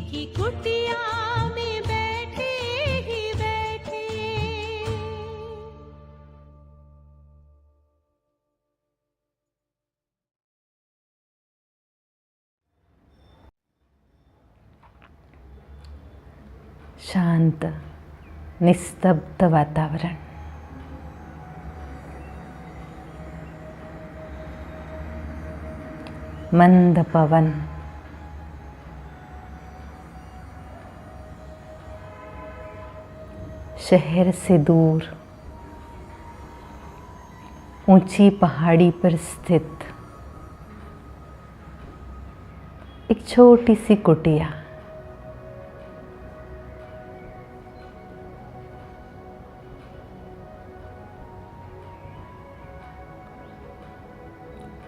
की कुटिया में बैठे ही बैठे। शांत निस्तब्ध वातावरण, मंद पवन, शहर से दूर ऊंची पहाड़ी पर स्थित एक छोटी सी कुटिया।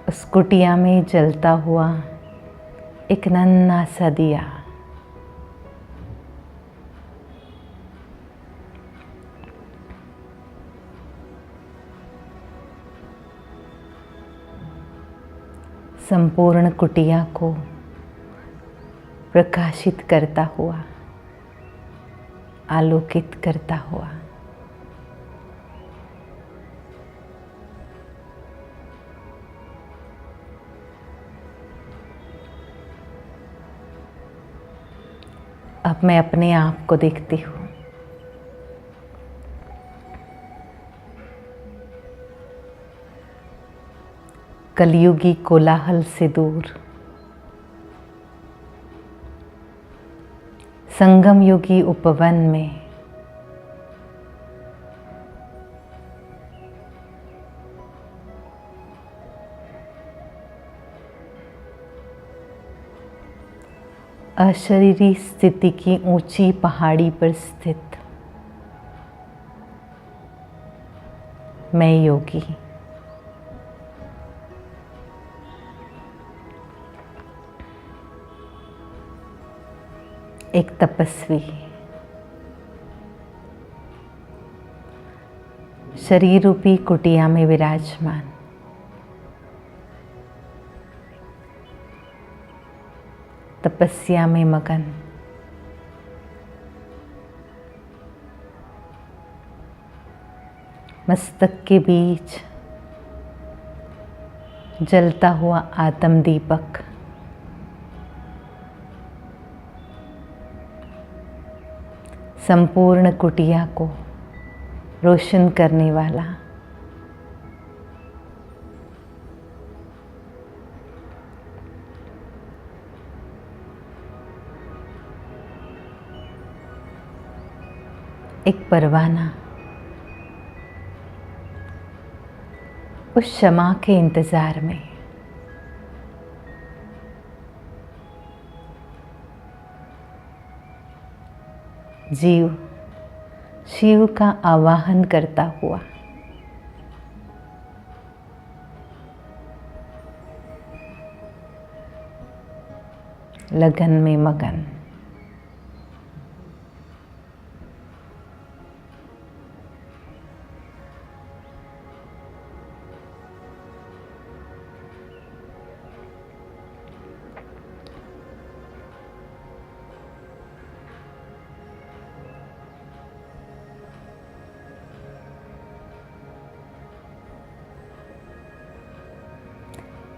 उस कुटिया में जलता हुआ एक नन्हा सा दिया। संपूर्ण कुटिया को प्रकाशित करता हुआ, आलोकित करता हुआ। अब मैं अपने आप को देखती हूँ। कलयुगी कोलाहल से दूर, संगम युगी उपवन में अशरीरी स्थिति की ऊंची पहाड़ी पर स्थित मैं योगी, एक तपस्वी, शरीर रूपी कुटिया में विराजमान, तपस्या में मगन, मस्तक के बीच जलता हुआ आत्म दीपक, संपूर्ण कुटिया को रोशन करने वाला। एक परवाना उस क्षमा के इंतजार में। जीव शिव का आवाहन करता हुआ लगन में मगन।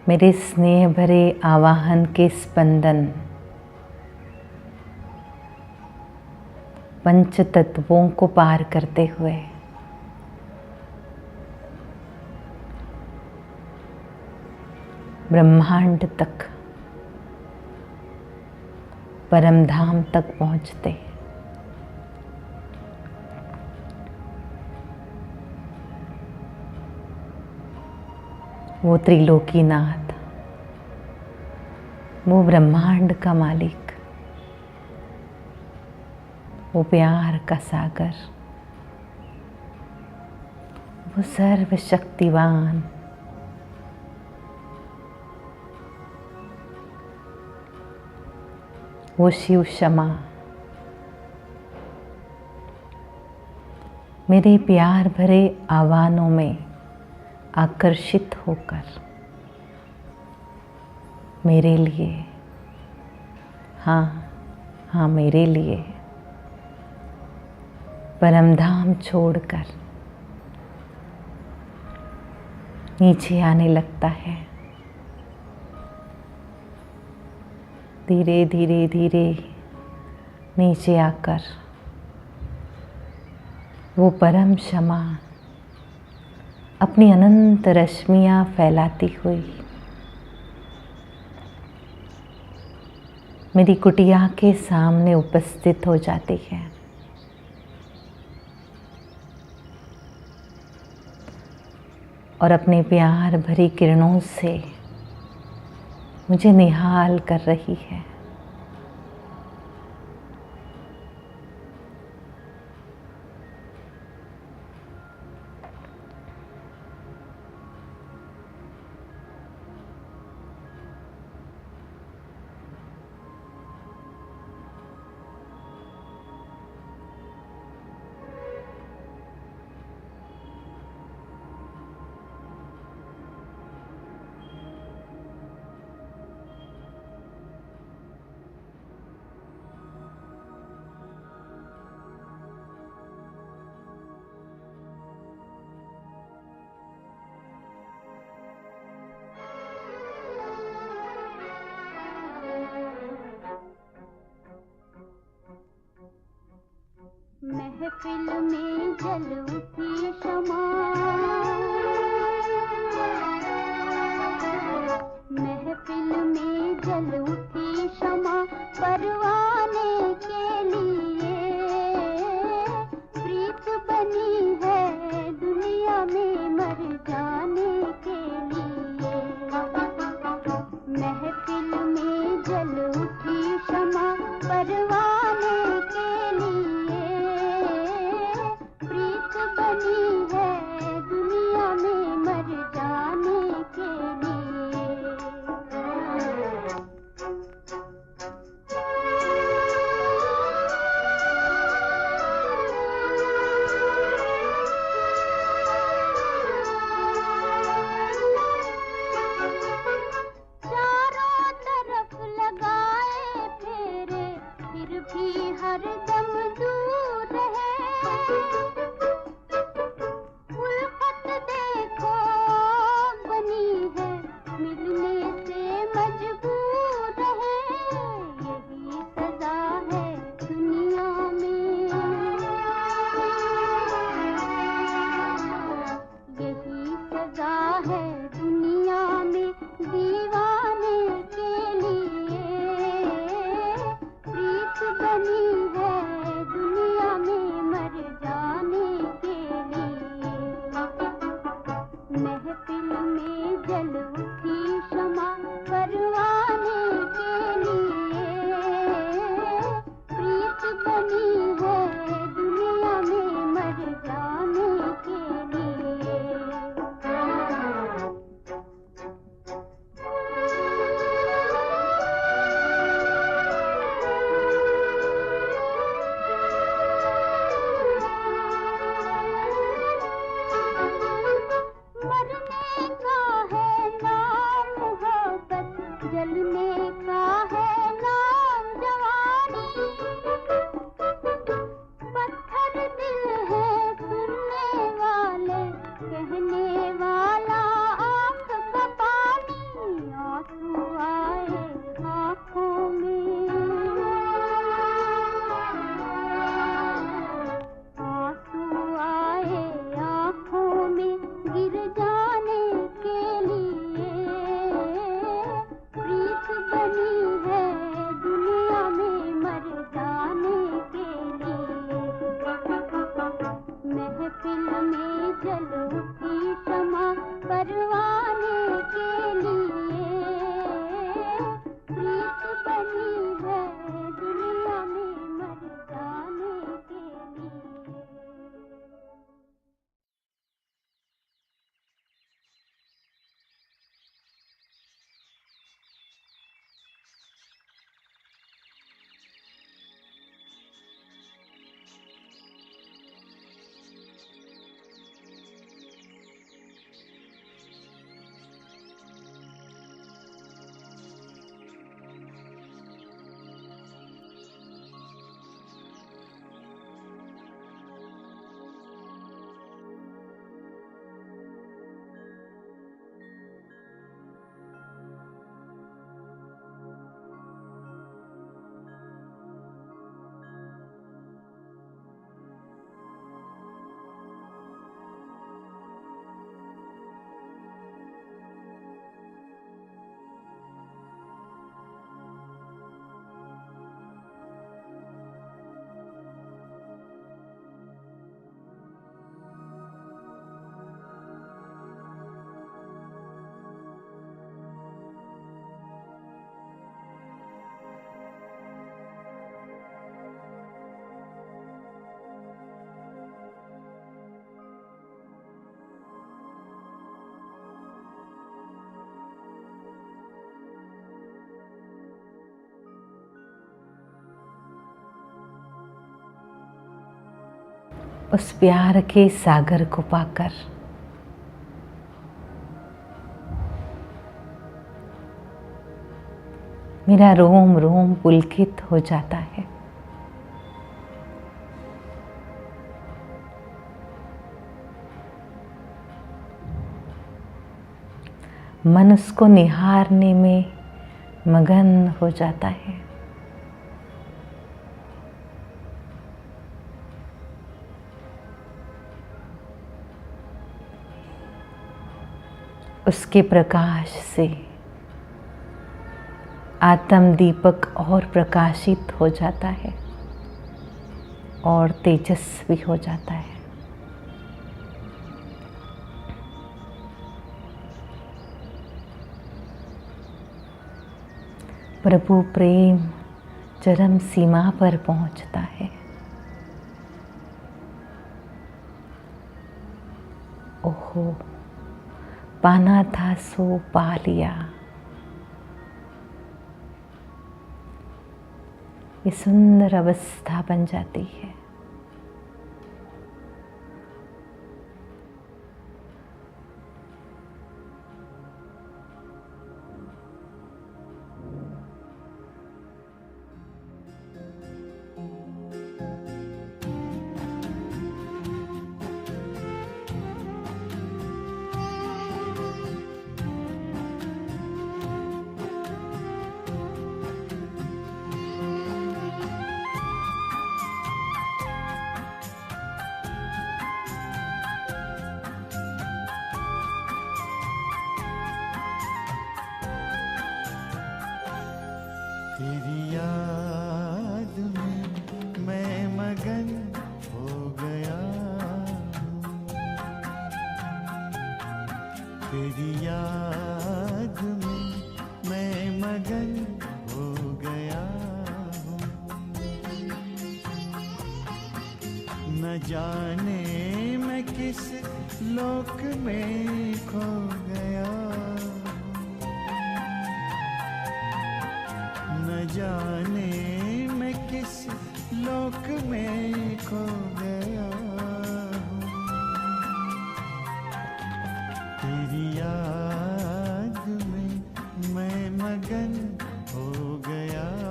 मेरे स्नेह भरे आवाहन के स्पंदन पंच तत्वों को पार करते हुए ब्रह्मांड तक, परम धाम तक पहुंचते। वो त्रिलोकीनाथ, वो ब्रह्मांड का मालिक, वो प्यार का सागर, वो सर्वशक्तिवान, वो शिव क्षमा मेरे प्यार भरे आह्वानों में आकर्षित होकर मेरे लिए, हाँ हाँ, मेरे लिए परमधाम छोड़कर नीचे आने लगता है। धीरे धीरे धीरे नीचे आकर वो परम क्षमा अपनी अनंत रश्मियाँ फैलाती हुई मेरी कुटिया के सामने उपस्थित हो जाती है। और अपने प्यार भरी किरणों से मुझे निहाल कर रही है। महफिल में जल उठी शमा, महफिल में जल उठी शमा, परवाने के लिए प्रीत बनी है दुनिया में मर जाने के लिए। महफिल में जल उठी शमा, परवाने के लिए प्रीत बनी है दुनिया में मर जाने के लिए। चारों तरफ लगाए फेरे फिर भी हरदम दूर है। उल्फत देखो बनी है मिलने से मजबूर है। यही सजा है दुनिया में, यही सजा है दुनिया में दीवाने के लिए। प्रीत बनी है दुनिया में मर जाने के लिए। महफिल में जल उठी शमा, परवाने के लिए प्रीत बनी है दुनिया में मर जाने के लिए। उस प्यार के सागर को पाकर मेरा रोम रोम पुलकित हो जाता है। मन उसको निहारने में मगन हो जाता है। उसके प्रकाश से आत्म दीपक और प्रकाशित हो जाता है और तेजस्वी हो जाता है। प्रभु प्रेम चरम सीमा पर पहुंचता है। ओहो, पाना था सो पा लिया। ये सुंदर अवस्था बन जाती है। तेरी याद में मैं मगन हो गया हूँ। तेरी याद में मैं मगन हो गया हूँ। न जाने मैं किस लोक में खो गया, न जाने मैं किस लोक में खो गया हूँ। तेरी याद में मैं मगन हो गया हूँ।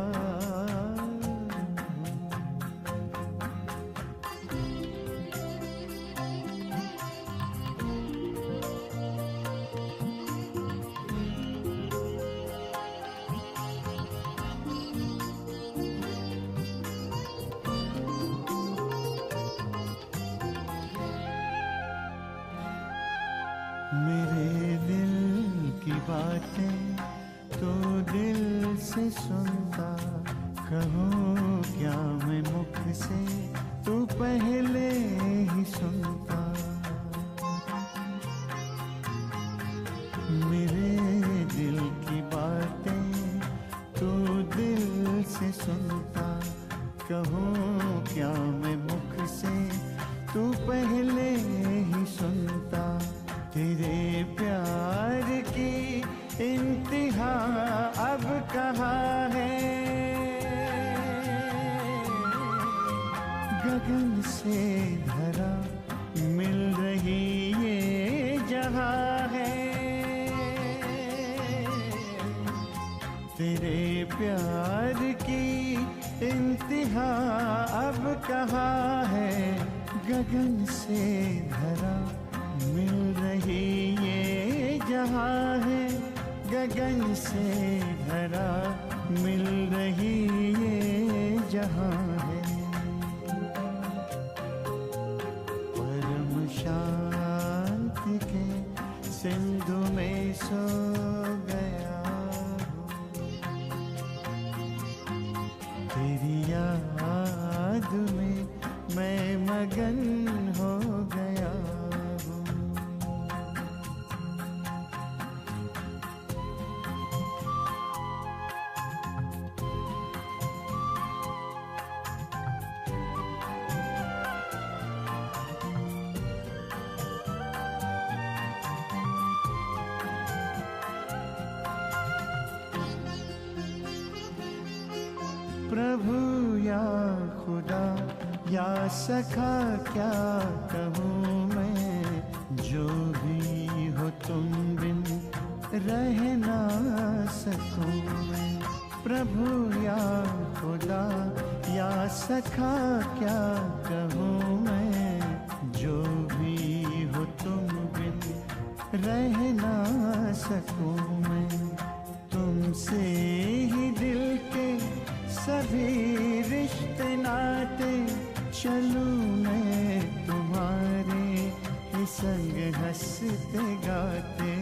मेरे दिल की बातें तो दिल से सुनता, कहूँ क्या मैं मुख से तू पहले ही सुनता। मेरे दिल की बातें तो दिल से सुनता, कहूँ क्या मैं मुख से तू पहले ही सुनता। तेरे प्यार की इंतहा अब कहाँ है, गगन से धरा मिल रही ये जहाँ है। तेरे प्यार की इंतहा अब कहाँ है, गगन से धरा मिल रही ये जहाँ है, गगन से धरा मिल रही ये जहाँ है। परम शांति के सिंधु में सो गया हूँ। तेरी याद में मैं मगन हो गया हूँ। प्रभु या खुदा या सखा क्या कहूँ मैं, जो भी हो तुम बिन रह ना सकूँ मैं। प्रभु या खुदा या सखा क्या कहूँ मैं, जो भी हो तुम बिन रह ना सकूँ मैं। तुमसे ही दिल के सभी रिश्ते नाते, चलूं मैं तुम्हारे ही संग हंसते गाते,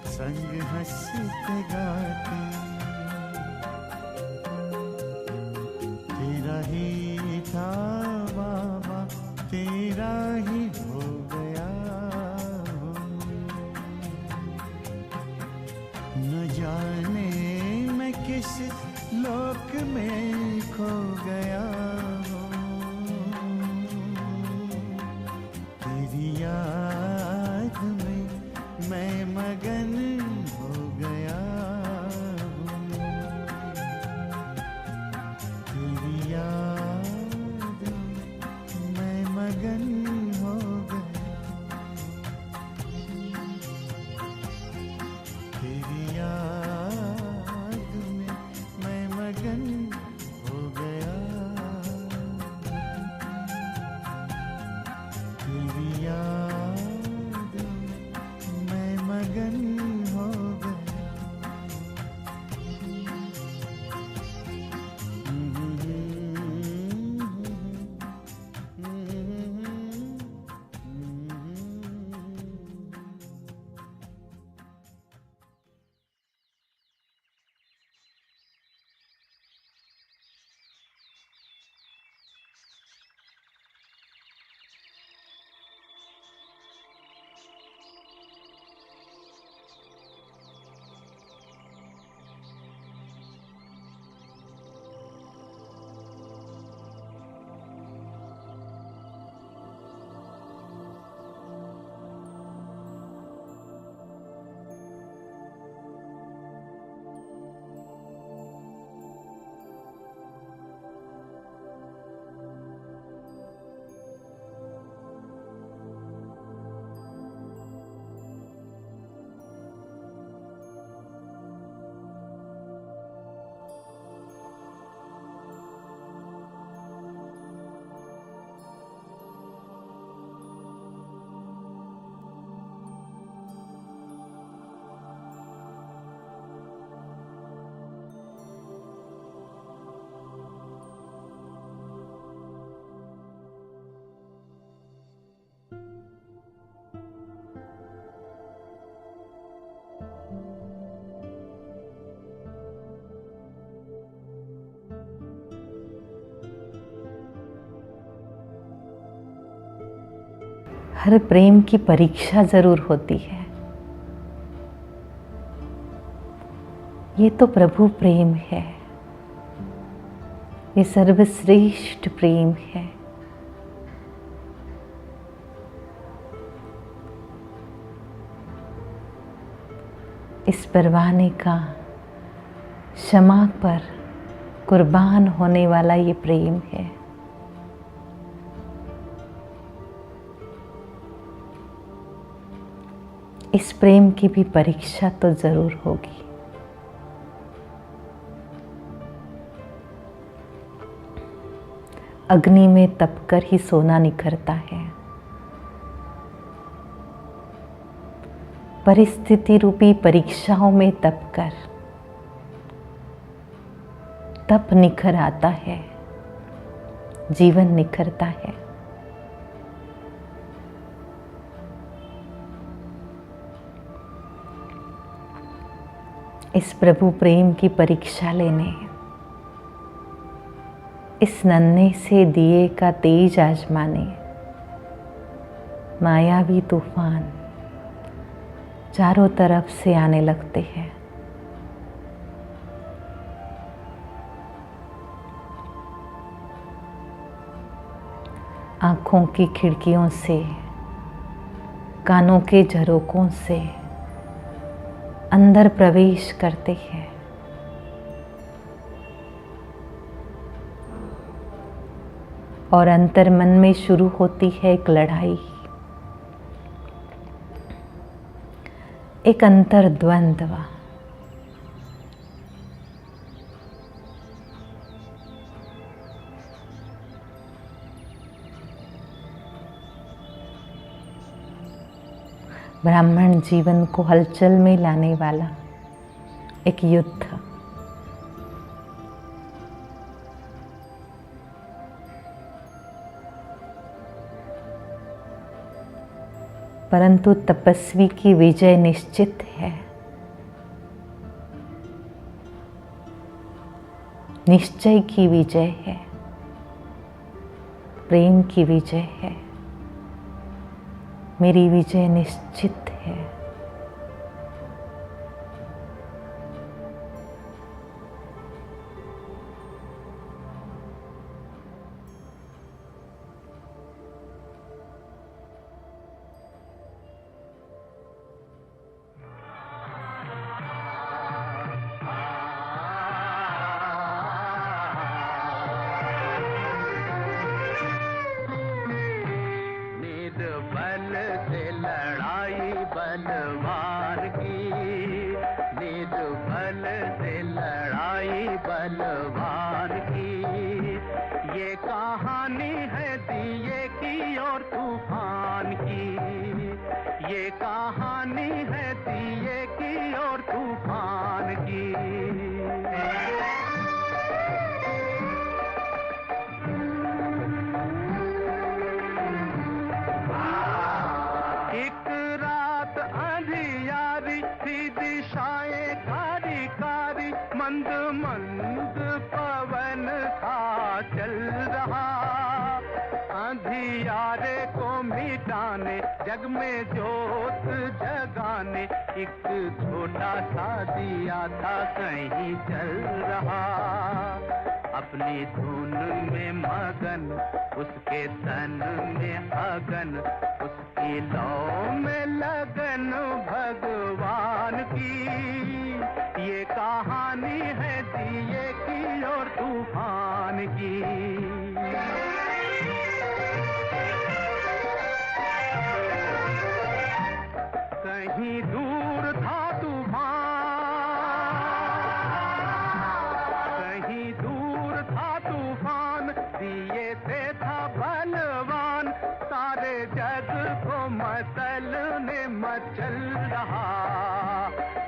संग हंसते गाते। तेरा ही था बाबा, तेरा ही हो गया हो। न जाने मैं किस लोक में खो गया हूँ, तेरी याद में मैं मगन हो गया हूँ, तेरी याद में मैं मगन हो गया, तेरी याद में मैं मगन हो गया, तेरी याद में मैं मगन हो गया। हर प्रेम की परीक्षा जरूर होती है। ये तो प्रभु प्रेम है, ये सर्वश्रेष्ठ प्रेम है। इस परवाने का क्षमा पर कुर्बान होने वाला ये प्रेम है। इस प्रेम की भी परीक्षा तो जरूर होगी। अग्नि में तपकर ही सोना निखरता है। परिस्थिति रूपी परीक्षाओं में तपकर तप निखर आता है, जीवन निखरता है। इस प्रभु प्रेम की परीक्षा लेने इस नन्हे से दिए का तेज आजमाने मायावी तूफान चारों तरफ से आने लगते हैं। आँखों की खिड़कियों से, कानों के झरोकों से अंदर प्रवेश करते हैं। और अंतर्मन में शुरू होती है एक लड़ाई, एक अंतर्द्वंद्व। ब्राह्मण जीवन को हलचल में लाने वाला एक युद्ध। परंतु तपस्वी की विजय निश्चित है। निश्चय की विजय है, प्रेम की विजय है। मेरी विजय निश्चित है। बलवान की ये कहानी है दिए की और तूफान की, ये कहानी है दिए की और तूफान की। एक रात अंधियारी थी, दिशाएं कारी कारी, मंद मंद पवन था चल रहा। अंधियारे को मिटाने, जग में जोत जगाने, एक छोटा सा दिया था कहीं जल रहा। अपनी धुन में मगन, उसके तन में अगन, उसकी लौ में लगन भगवान की। ये कहानी है दिए की और तूफान की। कहीं दूर था तूफान, दिए से था बलवान, सारे जग को मचलने मचल रहा।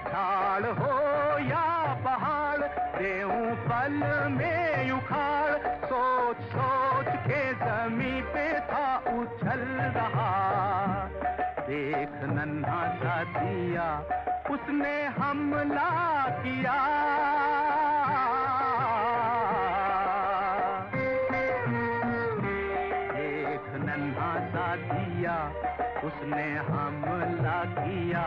ढाल हो या पहाड़, देऊं पल में उखाड़, सोच सोच के जमीन पे था उछल रहा। देख नन्हा सा दिया, उसने हमला किया। दिया उसने हमला किया।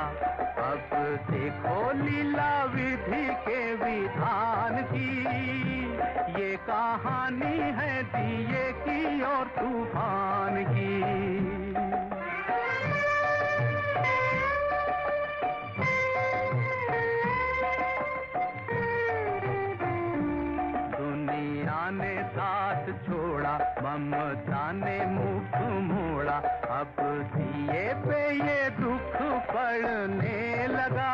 अब देखो लीला विधि के विधान की। ये कहानी है दिए की और तूफान की। दुनिया ने साथ छोड़ा, ममता ने मुख मोड़ा, अब दिए पे ये दुख पड़ने लगा।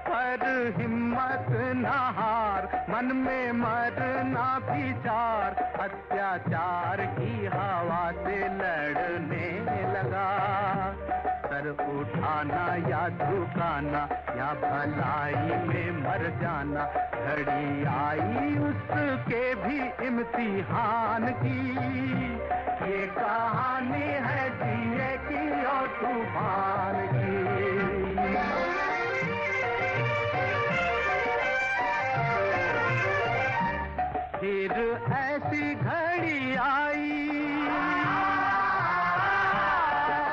पर हिम्मत न हार, मन में मरना विचार, अत्याचार की हवा से लड़ने लगा। सर उठाना या झुकाना, या भलाई में मर जाना, घड़ी आई उसके भी इम्तिहान की। ये कहानी है दिए की और तूफान की। फिर ऐसी घड़ी आई,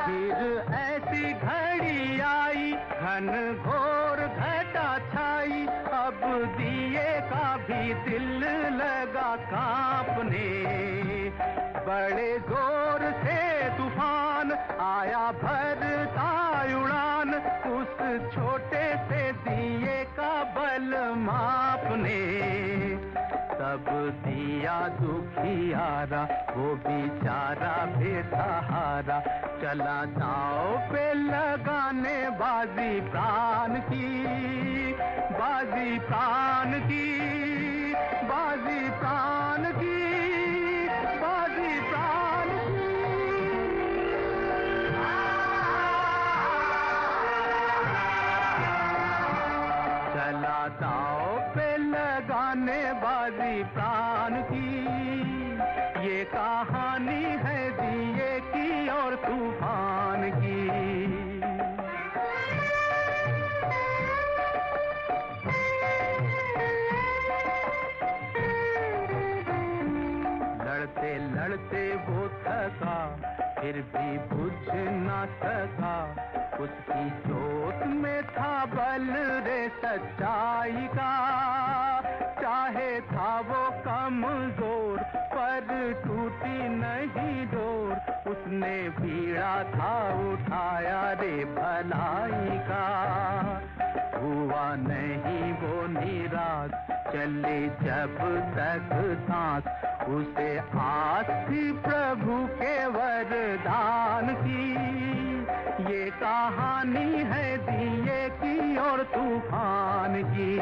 फिर ऐसी घड़ी आई, घन घोर घटा छाई। अब दिए का भी दिल लगा कांपने, बड़े जोर से तूफान आया भरता उड़ान, उस छोटे से दिए का बल मापने। तब दिया दुखियारा, वो बेचारा बेसहारा, चला दाव पे लगाने बाजी प्राण की, बाजी प्राण की, बाजी प्राण की, बाजी प्राण की। चला दाव पे लगाने बाजी प्राण की, ये कहानी है दिए की और तूफान की। लड़ते लड़ते वो थका, फिर भी बुझ ना सका, उसकी चोट में था बल रे सच्चाई का। चाहे था वो कमजोर पर टूटी नहीं डोर, उसने बीड़ा था उठाया रे भलाई का। हुआ नहीं वो निराश, चले जब तक सांस, उसे आस थी प्रभु के वरदान की। ये कहानी है दिए की और तूफान की।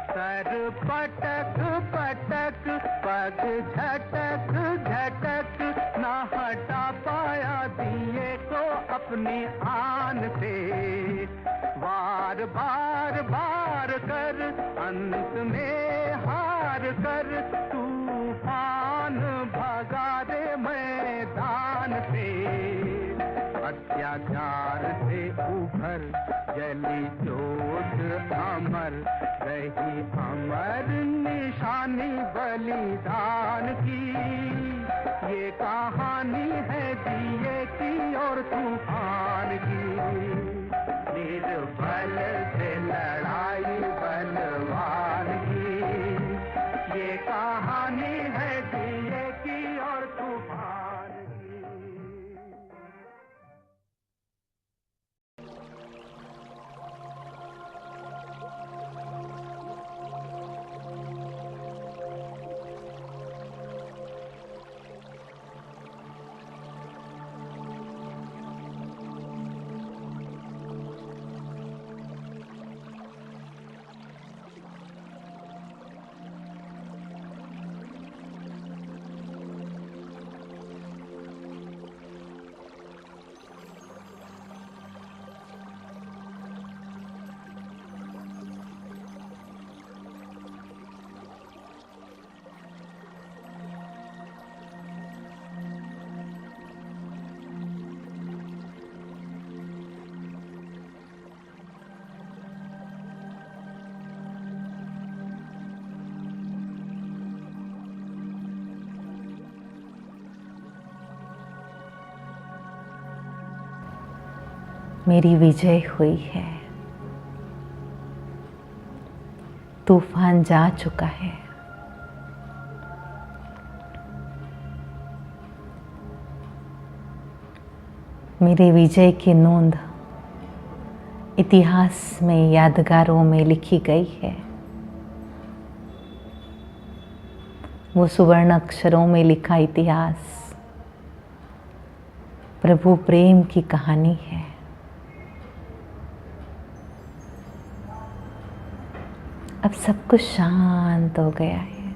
सर पटक पटक, पग झटक झटक, ना हटा पाया दिए को अपनी आन से। बार बार बार कर अंत में हार कर, तूफान भगा दे मैदान से। अत्याचार से उभर जली जोत अमर, रही अमर निशानी बलिदान की। ये कहानी है दिए की और तूफान की। निर्बल से लड़ाई बलवान की, ये कहानी है दिए की और तूफान की। मेरी विजय हुई है, तूफान जा चुका है। मेरे विजय की नोंद इतिहास में यादगारों में लिखी गई है। वो सुवर्ण अक्षरों में लिखा इतिहास प्रभु प्रेम की कहानी है। अब सब कुछ शांत हो गया है।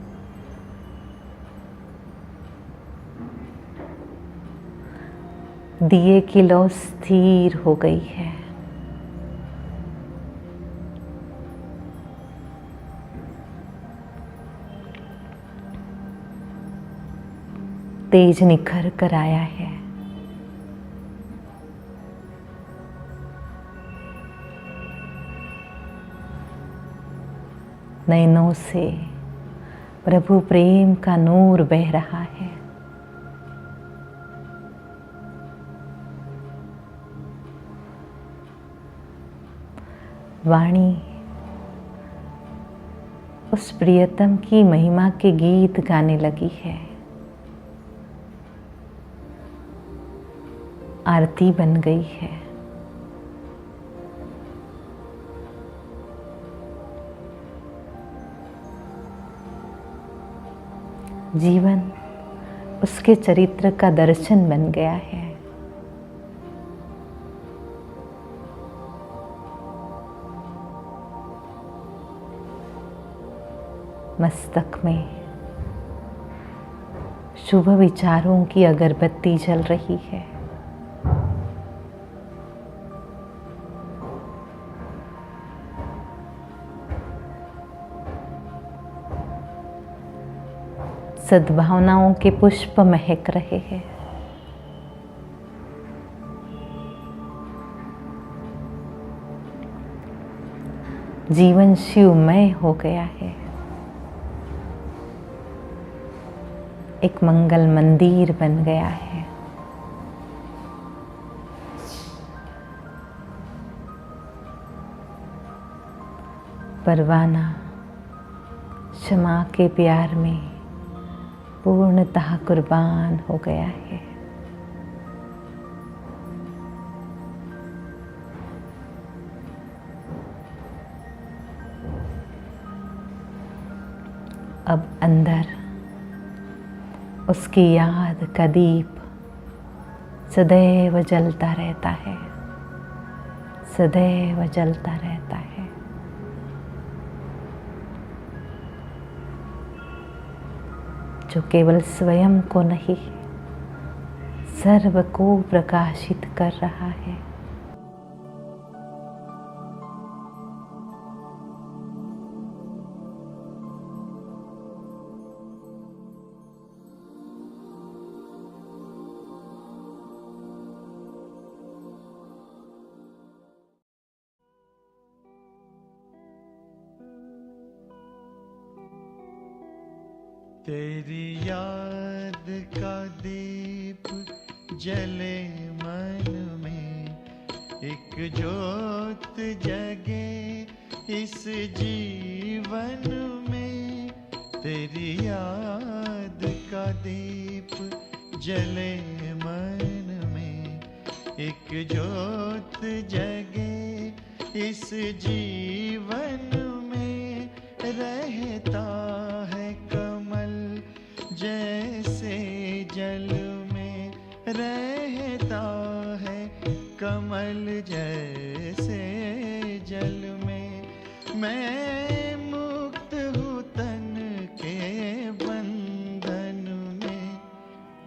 दिए की लौ स्थिर हो गई है। तेज निखर कर आया है। नैनों से प्रभु प्रेम का नूर बह रहा है। वाणी उस प्रियतम की महिमा के गीत गाने लगी है। आरती बन गई है। जीवन उसके चरित्र का दर्शन बन गया है। मस्तक में शुभ विचारों की अगरबत्ती जल रही है। सद्भावनाओं के पुष्प महक रहे हैं। जीवन शिवमय हो गया है। एक मंगल मंदिर बन गया है। परवाना क्षमा के प्यार में पूर्णतः कुर्बान हो गया है। अब अंदर उसकी याद का दीप सदैव जलता रहता है, सदैव जलता रहता है। जो केवल स्वयं को नहीं, सर्व को प्रकाशित कर रहा है। तेरी याद का दीप जले मन में, एक जोत जगे इस जीवन में। तेरी याद का दीप जले मन में, एक जोत जगे इस जीवन में। रहता है कमल जैसे जल में, रहता है कमल जैसे जल में। मैं मुक्त हूँ तन के बंधन में,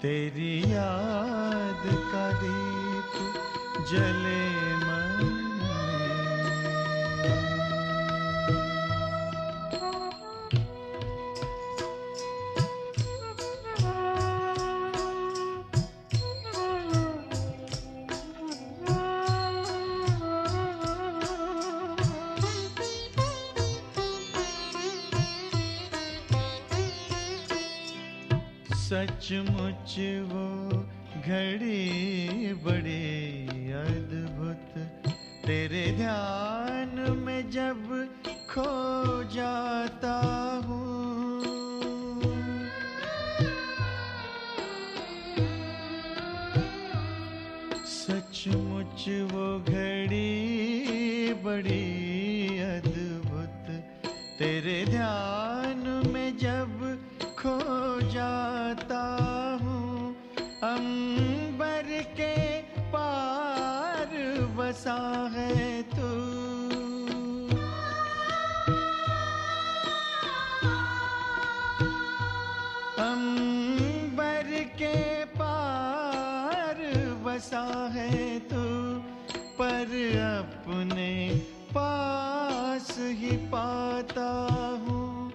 तेरी याद का दीप जले मन में। सचमुच वो घड़ी बड़ी अद्भुत, तेरे ध्यान में जब खो जाता हूँ। सचमुच वो घड़ी बड़ी अद्भुत, तेरे ध्यान में जब खो जाता हूँ। अंबर के पार बसा है तू, अंबर के पार बसा है तू। पर अपने पास ही पाता हूँ,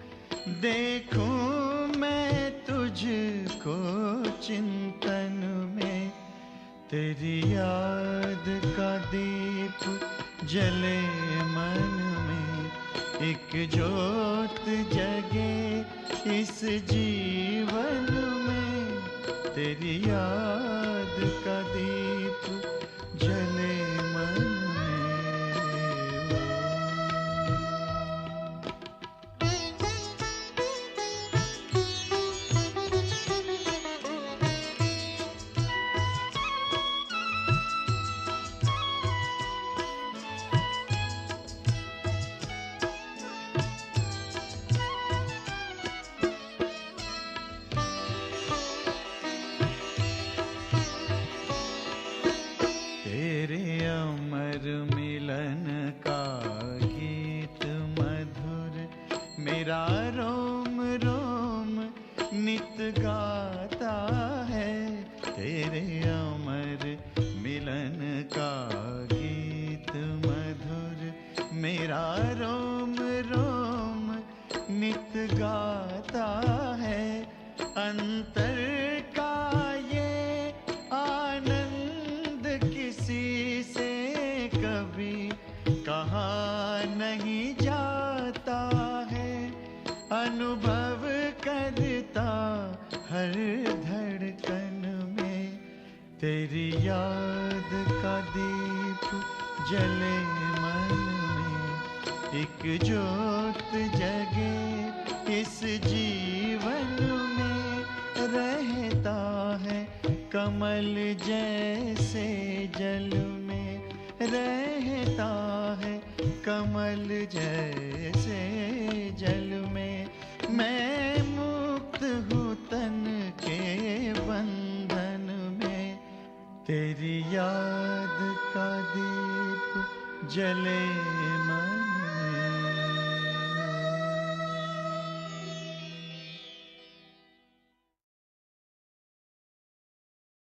देखूं मैं तुझको चिंतन में। तेरी याद का दीप जले मन में, एक जोत जगे इस जीवन में। तेरी याद का दीप जले मन में। मेरा रोम रोम नित गाता है तेरे अमर मिलन का गीत मधुर। मेरा रोम रोम नित गाता है अंतर का ये आनंद किसी से कभी कहा नहीं जाता है। अनुभव करता हर धड़कन में तेरी याद का दीप जले मन में। एक ज्योत जगे इस जीवन में, रहता है कमल जैसे जल में, रहता है कमल जैसे जल में। मैं मुक्त हूँ तन के बंधन में, तेरी याद का दीप जले